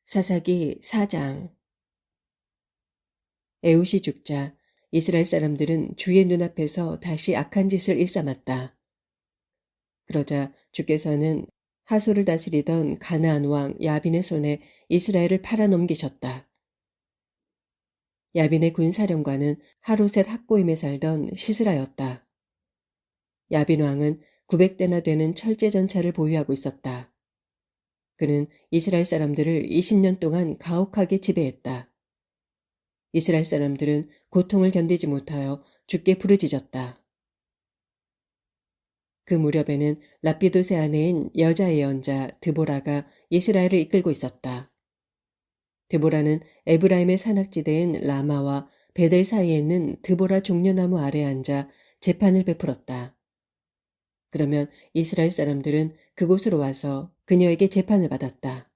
사사기 4장. 에훗이 죽자 이스라엘 사람들은 주의 눈앞에서 다시 악한 짓을 일삼았다. 그러자 주께서는 하솔을 다스리던 가나안 왕 야빈의 손에 이스라엘을 팔아넘기셨다. 야빈의 군사령관은 하루셋 학고임에 살던 시스라였다. 야빈 왕은 900대나 되는 철제 전차를 보유하고 있었다. 그는 이스라엘 사람들을 20년 동안 가혹하게 지배했다. 이스라엘 사람들은 고통을 견디지 못하여 주께 부르짖었다. 그 무렵에는 라피도세 아내인 여자 예언자 드보라가 이스라엘을 이끌고 있었다. 드보라는 에브라임의 산악지대인 라마와 베델 사이에 있는 드보라 종려나무 아래에 앉아 재판을 베풀었다. 그러면 이스라엘 사람들은 그곳으로 와서 그녀에게 재판을 받았다.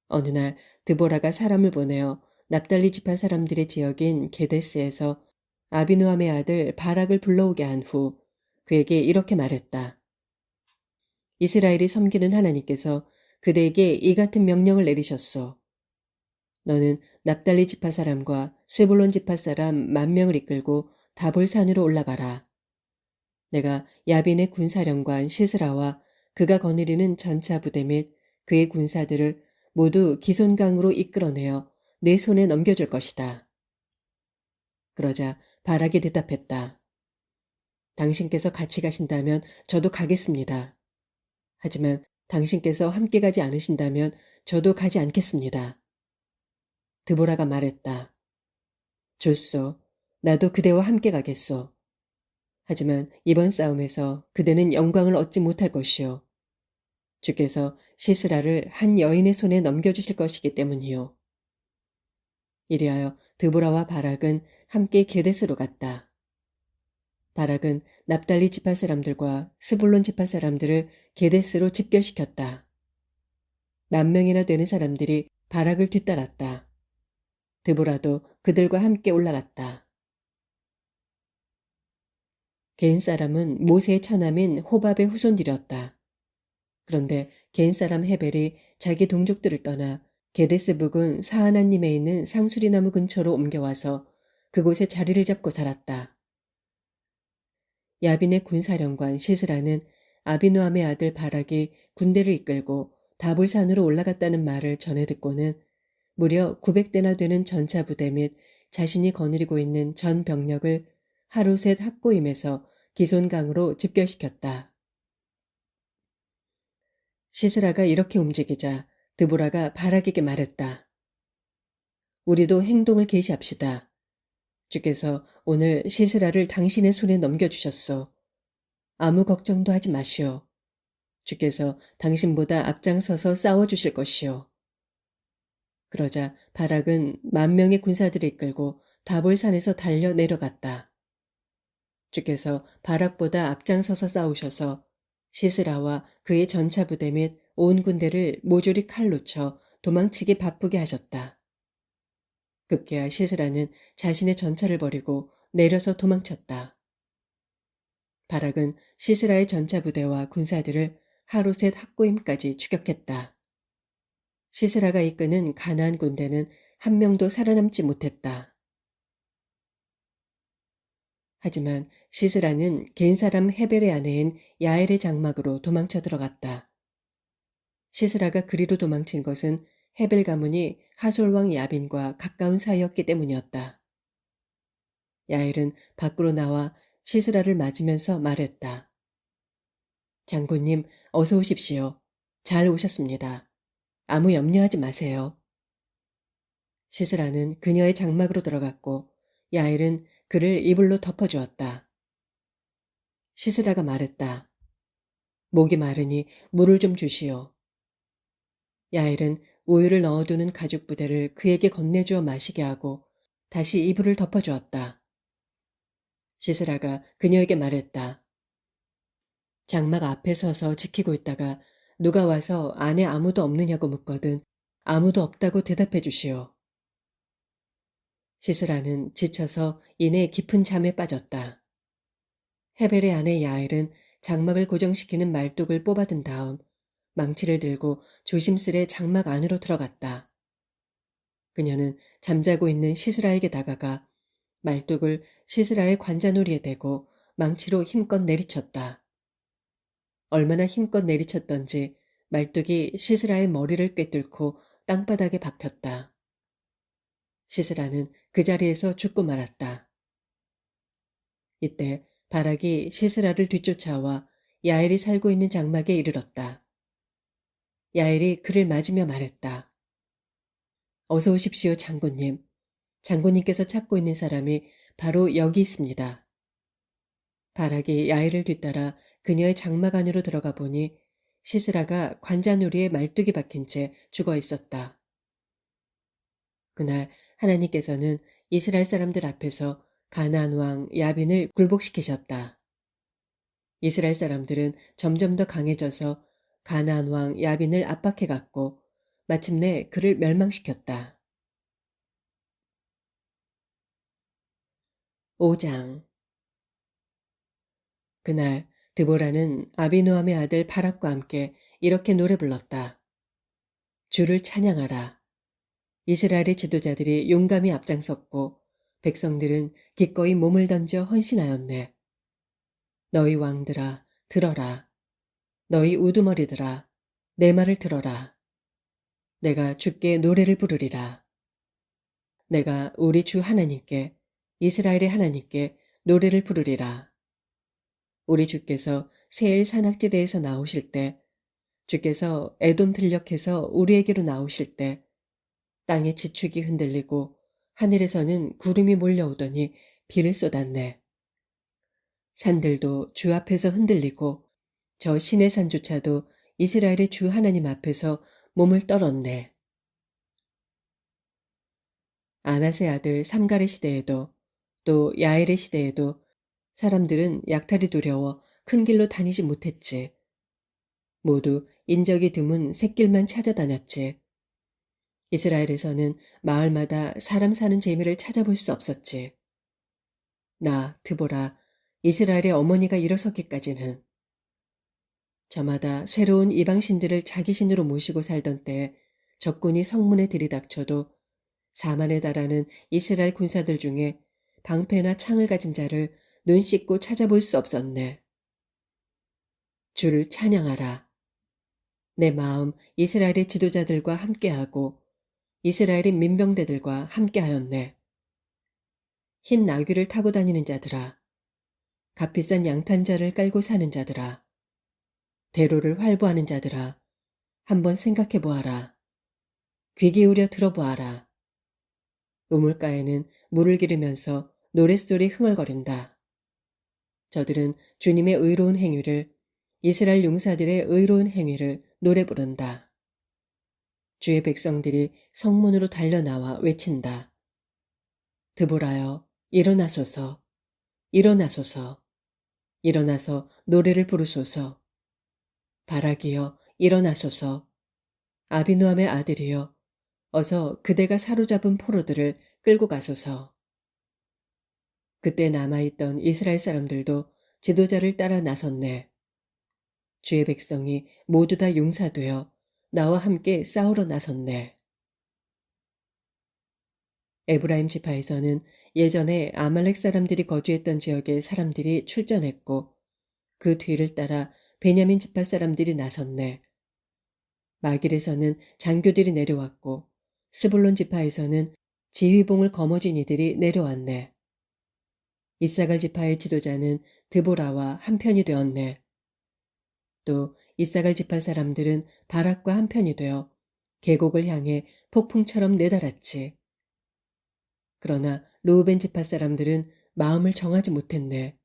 어느 날 드보라가 사람을 보내어 납달리 지파 사람들의 지역인 게데스에서 아비누함의 아들 바락을 불러오게 한 후 그에게 이렇게 말했다. 이스라엘이 섬기는 하나님께서 그대에게 이 같은 명령을 내리셨소. 너는 납달리 지파 사람과 스불론 지파 사람 10,000명을 이끌고 다볼산으로 올라가라. 내가 야빈의 군사령관 시스라와 그가 거느리는 전차 부대 및 그의 군사들을 모두 기손강으로 이끌어내어 내 손에 넘겨줄 것이다. 그러자 바락이 대답했다. 당신께서 같이 가신다면 저도 가겠습니다. 하지만 당신께서 함께 가지 않으신다면 저도 가지 않겠습니다. 드보라가 말했다. 좋소. 나도 그대와 함께 가겠소. 하지만 이번 싸움에서 그대는 영광을 얻지 못할 것이오. 주께서 시스라를 한 여인의 손에 넘겨주실 것이기 때문이요. 이리하여 드보라와 바락은 함께 게데스로 갔다. 바락은 납달리 지파 사람들과 스불론 지파 사람들을 게데스로 집결시켰다. 10,000명이나 되는 사람들이 바락을 뒤따랐다. 드보라도 그들과 함께 올라갔다. 겐 사람은 모세의 처남인 호밥의 후손들이었다. 그런데 겐 사람 헤벨이 자기 동족들을 떠나 게데스 부근 사하나님에 있는 상수리나무 근처로 옮겨와서 그곳에 자리를 잡고 살았다. 야빈의 군사령관 시스라는 아비누함의 아들 바락이 군대를 이끌고 다볼산으로 올라갔다는 말을 전해 듣고는 무려 900대나 되는 전차 부대 및 자신이 거느리고 있는 전 병력을 하루셋 학고임에서 기손강으로 집결시켰다. 시스라가 이렇게 움직이자 드보라가 바락에게 말했다. 우리도 행동을 개시합시다. 주께서 오늘 시스라를 당신의 손에 넘겨주셨소. 아무 걱정도 하지 마시오. 주께서 당신보다 앞장서서 싸워주실 것이오. 그러자 바락은 10,000명의 군사들을 이끌고 다볼산에서 달려 내려갔다. 주께서 바락보다 앞장서서 싸우셔서 시스라와 그의 전차 부대 및 온 군대를 모조리 칼로 쳐 도망치기 바쁘게 하셨다. 급기야 시스라는 자신의 전차를 버리고 내려서 도망쳤다. 바락은 시스라의 전차 부대와 군사들을 하루셋 학고임까지 추격했다. 시스라가 이끄는 가나안 군대는 한 명도 살아남지 못했다. 하지만 시스라는 겐 사람 헤벨의 아내인 야엘의 장막으로 도망쳐 들어갔다. 시스라가 그리로 도망친 것은 헤벨 가문이 하솔 왕 야빈과 가까운 사이였기 때문이었다. 야엘은 밖으로 나와 시스라를 맞으면서 말했다. 장군님, 어서 오십시오. 잘 오셨습니다. 아무 염려하지 마세요. 시스라는 그녀의 장막으로 들어갔고 야엘은 그를 이불로 덮어주었다. 시스라가 말했다. 목이 마르니 물을 좀 주시오. 야엘은 우유를 넣어두는 가죽 부대를 그에게 건네주어 마시게 하고 다시 이불을 덮어주었다. 시스라가 그녀에게 말했다. 장막 앞에 서서 지키고 있다가 누가 와서 안에 아무도 없느냐고 묻거든 아무도 없다고 대답해 주시오. 시스라는 지쳐서 이내 깊은 잠에 빠졌다. 헤벨의 아내 야엘은 장막을 고정시키는 말뚝을 뽑아든 다음 망치를 들고 조심스레 장막 안으로 들어갔다. 그녀는 잠자고 있는 시스라에게 다가가 말뚝을 시스라의 관자놀이에 대고 망치로 힘껏 내리쳤다. 얼마나 힘껏 내리쳤던지 말뚝이 시스라의 머리를 꿰뚫고 땅바닥에 박혔다. 시스라는 그 자리에서 죽고 말았다. 이때 바락이 시스라를 뒤쫓아와 야엘이 살고 있는 장막에 이르렀다. 야엘이 그를 맞으며 말했다. 어서 오십시오, 장군님. 장군님께서 찾고 있는 사람이 바로 여기 있습니다. 바락이 야엘을 뒤따라 그녀의 장막 안으로 들어가 보니 시스라가 관자놀이에 말뚝이 박힌 채 죽어 있었다. 그날 하나님께서는 이스라엘 사람들 앞에서 가나안 왕 야빈을 굴복시키셨다. 이스라엘 사람들은 점점 더 강해져서 가나안 왕 야빈을 압박해갔고 마침내 그를 멸망시켰다. 5장. 그날 드보라는 아비노함의 아들 바락과 함께 이렇게 노래 불렀다. 주를 찬양하라. 이스라엘의 지도자들이 용감히 앞장섰고 백성들은 기꺼이 몸을 던져 헌신하였네. 너희 왕들아 들어라. 너희 우두머리들아 내 말을 들어라. 내가 주께 노래를 부르리라. 내가 우리 주 하나님께 이스라엘의 하나님께 노래를 부르리라. 우리 주께서 세일 산악지대에서 나오실 때 주께서 에돔 들녘에서 우리에게로 나오실 때 땅의 지축이 흔들리고 하늘에서는 구름이 몰려오더니 비를 쏟았네. 산들도 주 앞에서 흔들리고 저 신의 산조차도 이스라엘의 주 하나님 앞에서 몸을 떨었네. 아낫의 아들 삼갈의 시대에도 또 야엘의 시대에도 사람들은 약탈이 두려워 큰 길로 다니지 못했지. 모두 인적이 드문 샛길만 찾아다녔지. 이스라엘에서는 마을마다 사람 사는 재미를 찾아볼 수 없었지. 나, 드보라, 이스라엘의 어머니가 일어서기까지는. 저마다 새로운 이방신들을 자기 신으로 모시고 살던 때에 적군이 성문에 들이닥쳐도 4만에 달하는 이스라엘 군사들 중에 방패나 창을 가진 자를 눈 씻고 찾아볼 수 없었네. 주를 찬양하라. 내 마음 이스라엘의 지도자들과 함께하고 이스라엘의 민병대들과 함께하였네. 흰 나귀를 타고 다니는 자들아, 값비싼 양탄자를 깔고 사는 자들아, 대로를 활보하는 자들아, 한번 생각해 보아라. 귀 기울여 들어보아라. 우물가에는 물을 기르면서 노랫소리 흥얼거린다. 저들은 주님의 의로운 행위를, 이스라엘 용사들의 의로운 행위를 노래 부른다. 주의 백성들이 성문으로 달려나와 외친다. 드보라여, 일어나소서, 일어나소서, 일어나서 노래를 부르소서. 바락이여, 일어나소서. 아비노함의 아들이여, 어서 그대가 사로잡은 포로들을 끌고 가소서. 그때 남아있던 이스라엘 사람들도 지도자를 따라 나섰네. 주의 백성이 모두 다 용사되어 나와 함께 싸우러 나섰네. 에브라임 지파에서는 예전에 아말렉 사람들이 거주했던 지역의 사람들이 출전했고 그 뒤를 따라 베냐민 지파 사람들이 나섰네. 마길에서는 장교들이 내려왔고 스불론 지파에서는 지휘봉을 거머쥔 이들이 내려왔네. 이사갈 지파의 지도자는 드보라와 한편이 되었네. 또 이사갈 지파 사람들은 바락과 한편이 되어 계곡을 향해 폭풍처럼 내달았지. 그러나 르우벤 지파 사람들은 마음을 정하지 못했네.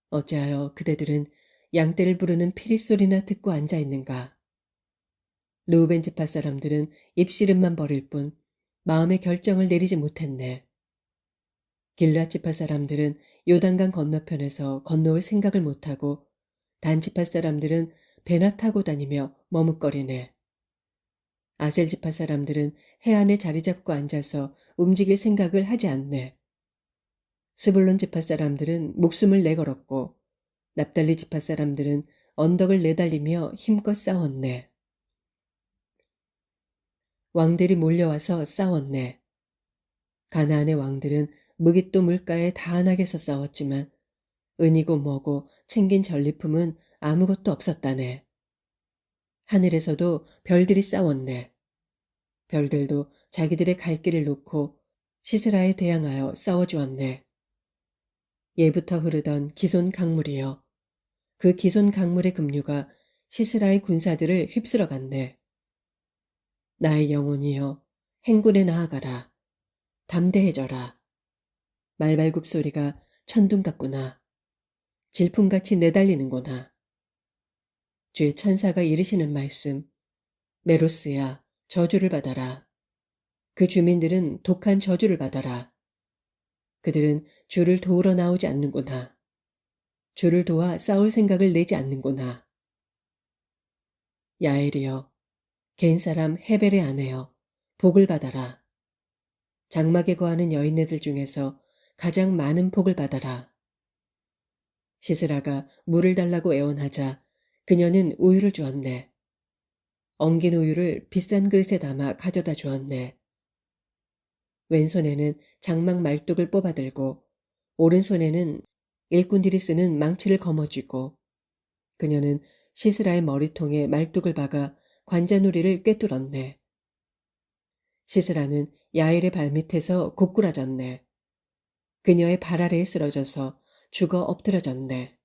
어찌하여 그대들은 양떼를 부르는 피리 소리나 듣고 앉아 있는가. 르우벤 지파 사람들은 입씨름만 벌일 뿐 마음의 결정을 내리지 못했네. 길앗 지파 사람들은 요단강 건너편에서 건너올 생각을 못하고 단 지파 사람들은 배나 타고 다니며 머뭇거리네. 아셀 지파 사람들은 해안에 자리 잡고 앉아서 움직일 생각을 하지 않네. 스불론 지파 사람들은 목숨을 내걸었고 납달리 지파 사람들은 언덕을 내달리며 힘껏 싸웠네. 왕들이 몰려와서 싸웠네. 가나안의 왕들은 무깃도 물가에 다한하게서 싸웠지만 은이고 뭐고 챙긴 전리품은 아무것도 없었다네. 하늘에서도 별들이 싸웠네. 별들도 자기들의 갈 길을 놓고 시스라에 대항하여 싸워주었네. 예부터 흐르던 기손 강물이여. 그 기손 강물의 급류가 시스라의 군사들을 휩쓸어 갔네. 나의 영혼이여, 행군에 나아가라. 담대해져라. 말발굽 소리가 천둥 같구나. 질풍같이 내달리는구나. 주의 천사가 이르시는 말씀. 메로스야, 저주를 받아라. 그 주민들은 독한 저주를 받아라. 그들은 주를 도우러 나오지 않는구나. 주를 도와 싸울 생각을 내지 않는구나. 야엘이여, 개인 사람 헤벨의 아내여, 복을 받아라. 장막에 거하는 여인네들 중에서 가장 많은 복을 받아라. 시스라가 물을 달라고 애원하자 그녀는 우유를 주었네. 엉긴 우유를 비싼 그릇에 담아 가져다 주었네. 왼손에는 장막 말뚝을 뽑아들고 오른손에는 일꾼들이 쓰는 망치를 거머쥐고 그녀는 시스라의 머리통에 말뚝을 박아 관자놀이를 꿰뚫었네. 시스라는 야엘의 발밑에서 고꾸라졌네. 그녀의 발 아래에 쓰러져서 죽어 엎드려졌네.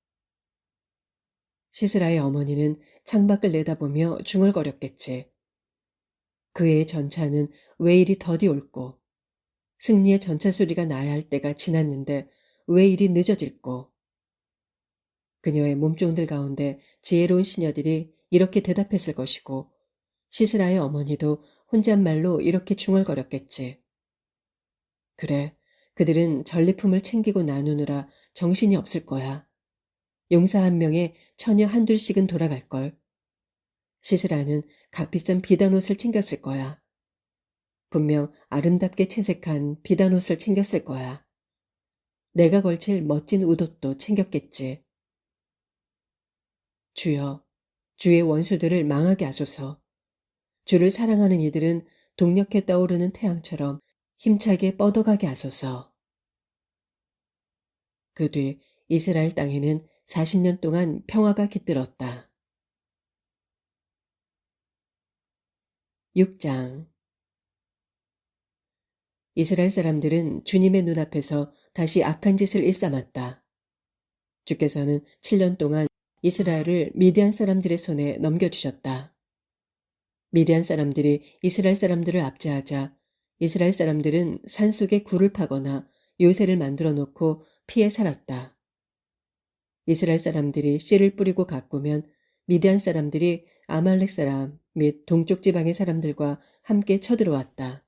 시스라의 어머니는 창밖을 내다보며 중얼거렸겠지. 그의 전차는 왜 이리 더디 옳고 승리의 전차 소리가 나야 할 때가 지났는데 왜 이리 늦어질꼬. 그녀의 몸종들 가운데 지혜로운 시녀들이 이렇게 대답했을 것이고 시스라의 어머니도 혼잣말로 이렇게 중얼거렸겠지. 그래, 그들은 전리품을 챙기고 나누느라 정신이 없을 거야. 용사 한 명에 처녀 한둘씩은 돌아갈걸. 시스라는 값비싼 비단옷을 챙겼을 거야. 분명 아름답게 채색한 비단옷을 챙겼을 거야. 내가 걸칠 멋진 웃옷도 챙겼겠지. 주여, 주의 원수들을 망하게 하소서. 주를 사랑하는 이들은 동력해 떠오르는 태양처럼 힘차게 뻗어가게 하소서. 그 뒤 이스라엘 땅에는 40년 동안 평화가 깃들었다. 6장. 이스라엘 사람들은 주님의 눈앞에서 다시 악한 짓을 일삼았다. 주께서는 7년 동안 이스라엘을 미디안 사람들의 손에 넘겨주셨다. 미디안 사람들이 이스라엘 사람들을 압제하자 이스라엘 사람들은 산속에 굴을 파거나 요새를 만들어 놓고 피해 살았다. 이스라엘 사람들이 씨를 뿌리고 가꾸면 미디안 사람들이 아말렉 사람 및 동쪽 지방의 사람들과 함께 쳐들어왔다.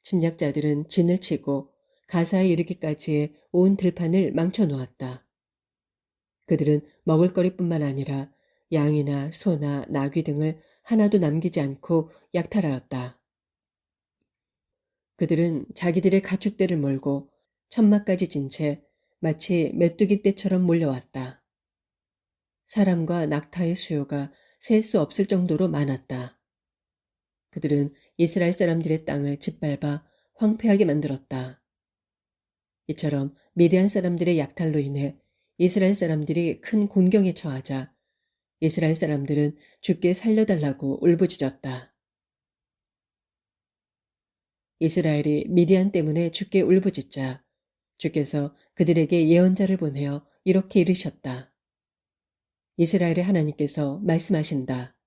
침략자들은 진을 치고 가사에 이르기까지의 온 들판을 망쳐놓았다. 그들은 먹을거리뿐만 아니라 양이나 소나 나귀 등을 하나도 남기지 않고 약탈하였다. 그들은 자기들의 가축대를 몰고 천막까지 진 채 마치 메뚜기 떼처럼 몰려왔다. 사람과 낙타의 수요가 셀 수 없을 정도로 많았다. 그들은 이스라엘 사람들의 땅을 짓밟아 황폐하게 만들었다. 이처럼 미디안 사람들의 약탈로 인해 이스라엘 사람들이 큰 곤경에 처하자 이스라엘 사람들은 주께 살려달라고 울부짖었다. 이스라엘이 미디안 때문에 주께 울부짖자 주께서 그들에게 예언자를 보내어 이렇게 이르셨다. 이스라엘의 하나님께서 말씀하신다.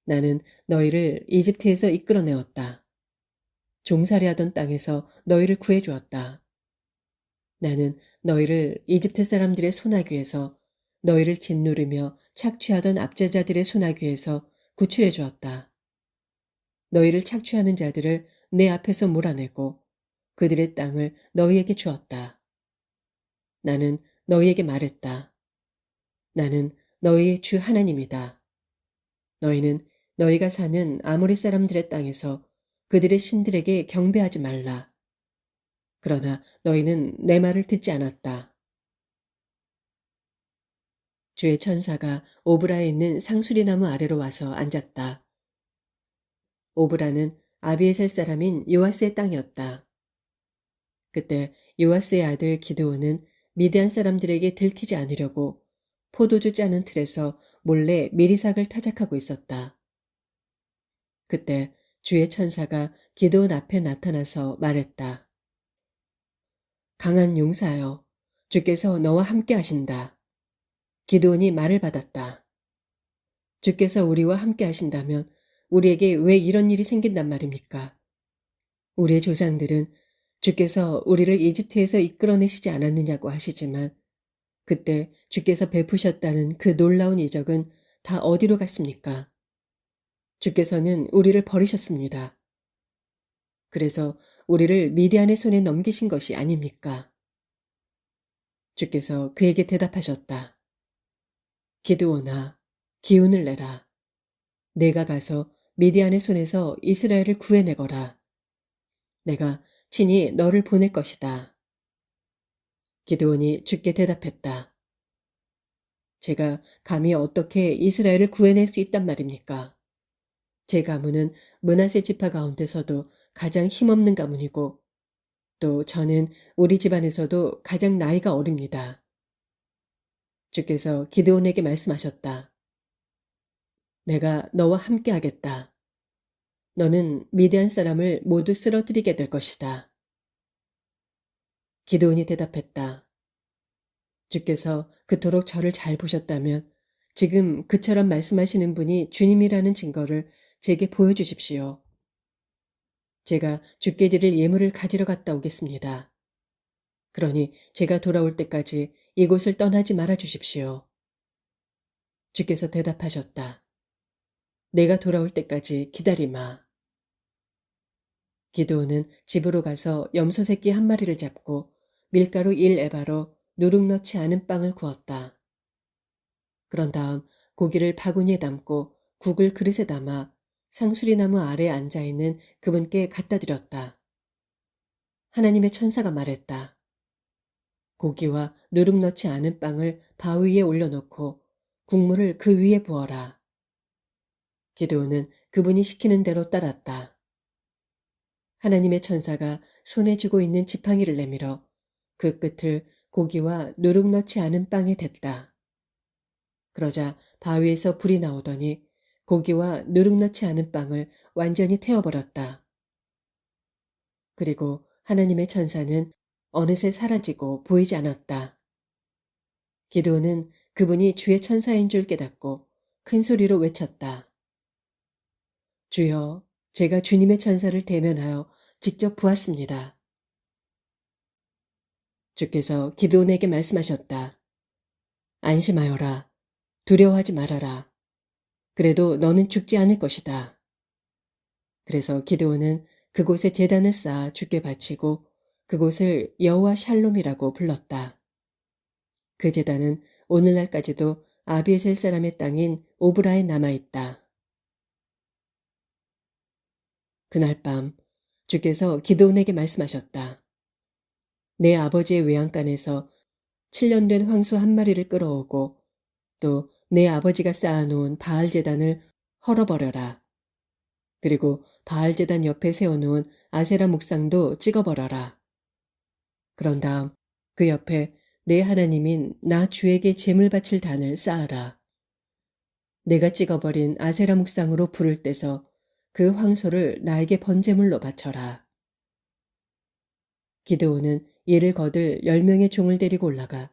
나는 너희를 이집트에서 이끌어내었다. 종살이하던 땅에서 너희를 구해주었다. 나는 너희를 이집트 사람들의 소나귀에서 너희를 짓누르며 착취하던 압제자들의 소나귀에서 구출해 주었다. 너희를 착취하는 자들을 내 앞에서 몰아내고 그들의 땅을 너희에게 주었다. 나는 너희에게 말했다. 나는 너희의 주 하나님이다. 너희는 너희가 사는 아모리 사람들의 땅에서 그들의 신들에게 경배하지 말라. 그러나 너희는 내 말을 듣지 않았다. 주의 천사가 오브라에 있는 상수리나무 아래로 와서 앉았다. 오브라는 아비에셀 사람인 요아스의 땅이었다. 그때 요아스의 아들 기드온은 미디안 사람들에게 들키지 않으려고 포도주 짜는 틀에서 몰래 미리삭을 타작하고 있었다. 그때 주의 천사가 기드온 앞에 나타나서 말했다. 강한 용사여, 주께서 너와 함께 하신다. 기드온이 말을 받았다. 주께서 우리와 함께 하신다면 우리에게 왜 이런 일이 생긴단 말입니까? 우리의 조상들은 주께서 우리를 이집트에서 이끌어내시지 않았느냐고 하시지만 그때 주께서 베푸셨다는 그 놀라운 이적은 다 어디로 갔습니까? 주께서는 우리를 버리셨습니다. 그래서 우리를 미디안의 손에 넘기신 것이 아닙니까? 주께서 그에게 대답하셨다. 기드온아, 기운을 내라. 내가 가서 미디안의 손에서 이스라엘을 구해내거라. 내가 친히 너를 보낼 것이다. 기드온이 주께 대답했다. 제가 감히 어떻게 이스라엘을 구해낼 수 있단 말입니까? 제 가문은 므낫세 지파 가운데서도 가장 힘없는 가문이고 또 저는 우리 집안에서도 가장 나이가 어립니다. 주께서 기드온에게 말씀하셨다. 내가 너와 함께 하겠다. 너는 미디안 사람을 모두 쓰러뜨리게 될 것이다. 기드온이 대답했다. 주께서 그토록 저를 잘 보셨다면 지금 그처럼 말씀하시는 분이 주님이라는 증거를 제게 보여주십시오. 제가 주께 드릴 예물을 가지러 갔다 오겠습니다. 그러니 제가 돌아올 때까지 이곳을 떠나지 말아 주십시오. 주께서 대답하셨다. 내가 돌아올 때까지 기다리마. 기드온은 집으로 가서 염소 새끼 한 마리를 잡고 밀가루 1에바로 누룩 넣지 않은 빵을 구웠다. 그런 다음 고기를 바구니에 담고 국을 그릇에 담아 상수리나무 아래에 앉아있는 그분께 갖다 드렸다. 하나님의 천사가 말했다. 고기와 누룩 넣지 않은 빵을 바위 위에 올려놓고 국물을 그 위에 부어라. 기드온은 그분이 시키는 대로 따랐다. 하나님의 천사가 손에 쥐고 있는 지팡이를 내밀어 그 끝을 고기와 누룩 넣지 않은 빵에 댔다. 그러자 바위에서 불이 나오더니 고기와 누룩 넣지 않은 빵을 완전히 태워버렸다. 그리고 하나님의 천사는 어느새 사라지고 보이지 않았다. 기드온은 그분이 주의 천사인 줄 깨닫고 큰 소리로 외쳤다. 주여, 제가 주님의 천사를 대면하여 직접 보았습니다. 주께서 기드온에게 말씀하셨다. 안심하여라. 두려워하지 말아라. 그래도 너는 죽지 않을 것이다. 그래서 기드온은 그곳에 제단을 쌓아 주께 바치고 그곳을 여호와 샬롬이라고 불렀다. 그 제단은 오늘날까지도 아비에셀 사람의 땅인 오브라에 남아있다. 그날 밤 주께서 기드온에게 말씀하셨다. 내 아버지의 외양간에서 7년 된 황소 한 마리를 끌어오고 또 내 아버지가 쌓아놓은 바알 제단을 헐어버려라. 그리고 바알 제단 옆에 세워놓은 아세라 목상도 찍어버려라. 그런 다음 그 옆에 내 하나님인 나 주에게 제물 바칠 단을 쌓아라. 내가 찍어버린 아세라 목상으로 불을 떼서 그 황소를 나에게 번제물로 바쳐라. 기드온은 이를 거들 10명의 종을 데리고 올라가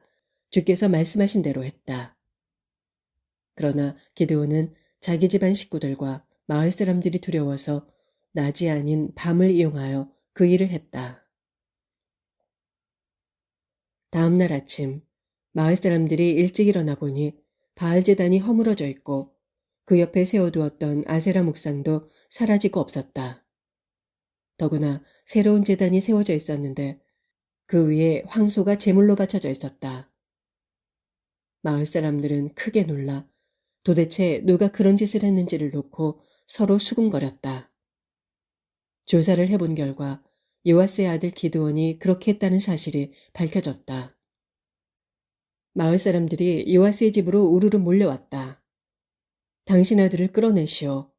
주께서 말씀하신 대로 했다. 그러나 기드온은 자기 집안 식구들과 마을 사람들이 두려워서 낮이 아닌 밤을 이용하여 그 일을 했다. 다음 날 아침 마을 사람들이 일찍 일어나 보니 바알 제단이 허물어져 있고 그 옆에 세워두었던 아세라 목상도 사라지고 없었다. 더구나 새로운 제단이 세워져 있었는데 그 위에 황소가 제물로 바쳐져 있었다. 마을 사람들은 크게 놀라 도대체 누가 그런 짓을 했는지를 놓고 서로 수군거렸다. 조사를 해본 결과 요아스의 아들 기드온이 그렇게 했다는 사실이 밝혀졌다. 마을 사람들이 요아스의 집으로 우르르 몰려왔다. 당신 아들을 끌어내시오.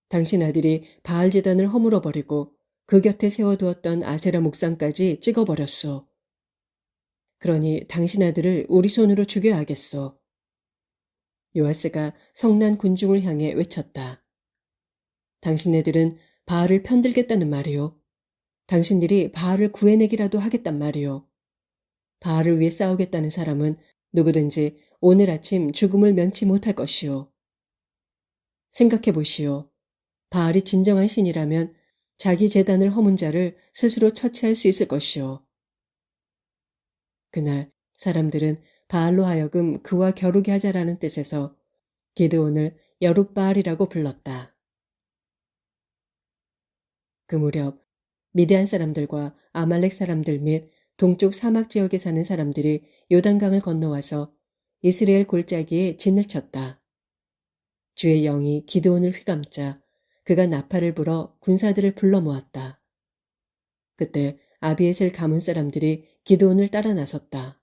당신 아들이 바알 제단을 허물어버리고 그 곁에 세워두었던 아세라 목상까지 찍어버렸소. 그러니 당신 아들을 우리 손으로 죽여야 하겠소. 요아스가 성난 군중을 향해 외쳤다. 당신네들은 바알을 편들겠다는 말이오. 당신들이 바알을 구해내기라도 하겠단 말이오. 바알을 위해 싸우겠다는 사람은 누구든지 오늘 아침 죽음을 면치 못할 것이오. 생각해 보시오. 바알이 진정한 신이라면 자기 제단을 허문 자를 스스로 처치할 수 있을 것이오. 그날 사람들은 바알로 하여금 그와 겨루게 하자라는 뜻에서 기드온을 여룻바알이라고 불렀다. 그 무렵 미디안 사람들과 아말렉 사람들 및 동쪽 사막 지역에 사는 사람들이 요단강을 건너와서 이스라엘 골짜기에 진을 쳤다. 주의 영이 기드온을 휘감자 그가 나팔을 불어 군사들을 불러 모았다. 그때 아비에셀 가문 사람들이 기드온을 따라 나섰다.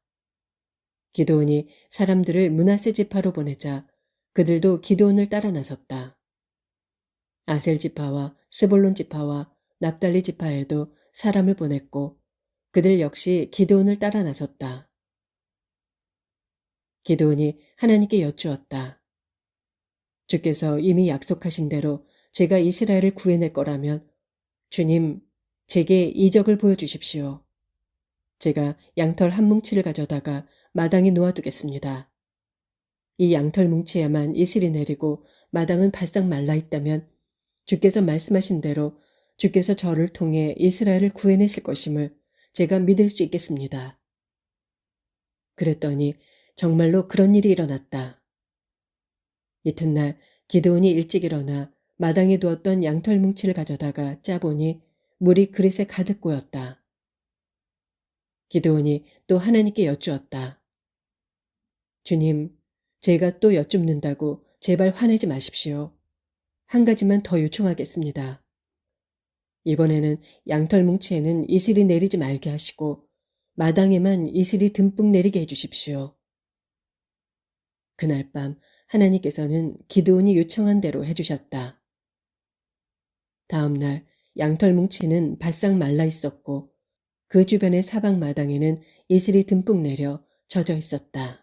기드온이 사람들을 므낫세 지파로 보내자 그들도 기드온을 따라 나섰다. 아셀 지파와 스볼론 지파와 납달리 지파에도 사람을 보냈고 그들 역시 기드온을 따라 나섰다. 기드온이 하나님께 여쭈었다. 주께서 이미 약속하신 대로 제가 이스라엘을 구해낼 거라면 주님, 제게 이적을 보여주십시오. 제가 양털 한 뭉치를 가져다가 마당에 놓아두겠습니다. 이 양털 뭉치에만 이슬이 내리고 마당은 바싹 말라 있다면 주께서 말씀하신 대로 주께서 저를 통해 이스라엘을 구해내실 것임을 제가 믿을 수 있겠습니다. 그랬더니 정말로 그런 일이 일어났다. 이튿날 기드온이 일찍 일어나 마당에 두었던 양털 뭉치를 가져다가 짜보니 물이 그릇에 가득 고였다. 기드온이 또 하나님께 여쭈었다. 주님, 제가 또 여쭙는다고 제발 화내지 마십시오. 한 가지만 더 요청하겠습니다. 이번에는 양털 뭉치에는 이슬이 내리지 말게 하시고 마당에만 이슬이 듬뿍 내리게 해주십시오. 그날 밤 하나님께서는 기드온이 요청한 대로 해주셨다. 다음 날 양털 뭉치는 바싹 말라 있었고 그 주변의 사방 마당에는 이슬이 듬뿍 내려 젖어 있었다.